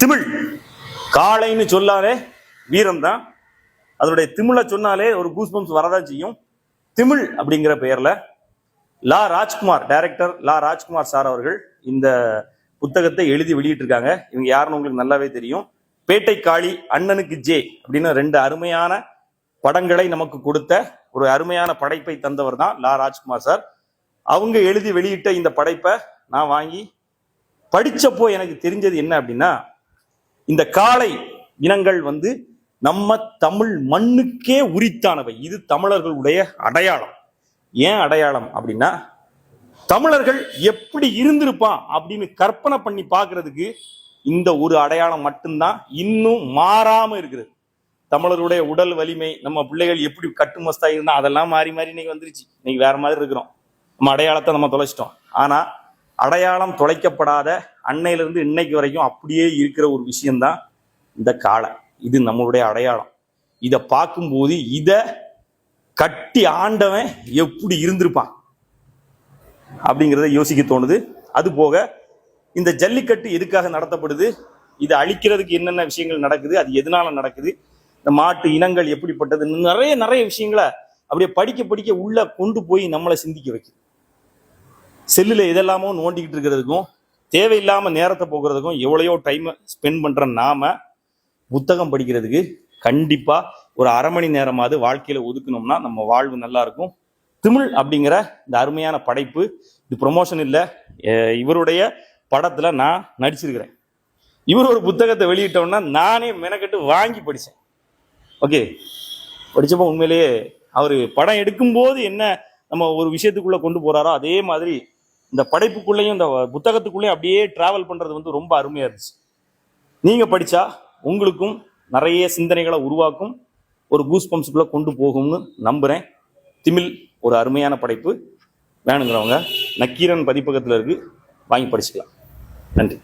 திமிழ் காளைன்னு சொல்லாலே வீரம் தான். அதனுடைய திமிழை சொன்னாலே ஒரு கூஸ்பம்ஸ் வரதான் செய்யும். திமிழ் அப்படிங்கிற பெயர்ல லா ராஜ்குமார், டைரக்டர் லா ராஜ்குமார் சார் அவர்கள் இந்த புத்தகத்தை எழுதி வெளியிட்டிருக்காங்க. இவங்க யாருன்னு உங்களுக்கு நல்லாவே தெரியும். பேட்டை காளி, அண்ணனுக்கு ஜே அப்படின்னு 2 அருமையான படங்களை நமக்கு கொடுத்த ஒரு அருமையான படைப்பை தந்தவர் தான் லா ராஜ்குமார் சார். அவங்க எழுதி வெளியிட்ட இந்த படைப்பை நான் வாங்கி படிச்சப்போ எனக்கு தெரிஞ்சது என்ன அப்படின்னா, இந்த காளை இனங்கள் நம்ம தமிழ் மண்ணுக்கே உரித்தானவை. இது தமிழர்களுடைய அடையாளம். ஏன் அடையாளம் அப்படின்னா, தமிழர்கள் எப்படி இருந்திருப்பான் அப்படின்னு கற்பனை பண்ணி பார்க்கறதுக்கு இந்த ஒரு அடையாளம் மட்டும்தான் இன்னும் மாறாம இருக்குது. தமிழருடைய உடல் வலிமை, நம்ம பிள்ளைகள் எப்படி கட்டுமஸ்தா இருந்தா அதெல்லாம் மாறி மாறி இன்னைக்கு வந்துருச்சு. இன்னைக்கு வேற மாதிரி இருக்கிறோம். நம்ம அடையாளத்தை நம்ம தொலைச்சிட்டோம். ஆனா அடையாளம் தொலைக்கப்படாத அன்னையிலிருந்து இன்னைக்கு வரைக்கும் அப்படியே இருக்கிற ஒரு விஷயம்தான் இந்த காளை. இது நம்மளுடைய அடையாளம். இதை பார்க்கும்போது இதை கட்டி ஆண்டவன் எப்படி இருந்திருப்பான் அப்படிங்கிறத யோசிக்க தோணுது. அது போக இந்த ஜல்லிக்கட்டு எதுக்காக நடத்தப்படுது, இதை அழிக்கிறதுக்கு என்னென்ன விஷயங்கள் நடக்குது, அது எதனால நடக்குது, இந்த மாட்டு இனங்கள் எப்படிப்பட்டது, நிறைய விஷயங்களை அப்படியே படிக்க உள்ள கொண்டு போய் நம்மளை சிந்திக்க வைக்குது. செல்லுல எதெல்லாமோ நோண்டிக்கிட்டு இருக்கிறதுக்கும் தேவையில்லாம நேரத்தை போக்குறதுக்கும் எவ்வளையோ டைம் ஸ்பெண்ட் பண்ற நாம புத்தகம் படிக்கிறதுக்கு கண்டிப்பா ஒரு அரை மணி நேரமாவது வாழ்க்கையில ஒதுக்கணும்னா நம்ம வாழ்வு நல்லா இருக்கும். திமிழ் அப்படிங்கிற இந்த அருமையான படைப்பு, இது ப்ரொமோஷன் இல்லை, இவருடைய படத்துல நான் நடிச்சிருக்கிறேன். இவர் ஒரு புத்தகத்தை வெளியிட்டோம்னா நானே மெனக்கட்டு வாங்கி படித்தேன். ஓகே, படிச்சப்போ உண்மையிலேயே அவர் படம் எடுக்கும்போது என்ன நம்ம ஒரு விஷயத்துக்குள்ள கொண்டு போறாரோ அதே மாதிரி இந்த படைப்புக்குள்ளேயும் இந்த புத்தகத்துக்குள்ளேயும் அப்படியே டிராவல் பண்றது ரொம்ப அருமையா இருந்துச்சு. நீங்க படிச்சா உங்களுக்கும் நிறைய சிந்தனைகளை உருவாக்கும், ஒரு கூஸ்பம்ஸ்குள்ள கொண்டு போகும்னு நம்புறேன். திமிழ் ஒரு அருமையான படைப்பு. வேணுங்கிறவங்க நக்கீரன் பதிப்பகத்தில் இருக்கு, வாங்கி படிச்சுக்கலாம். நன்றி.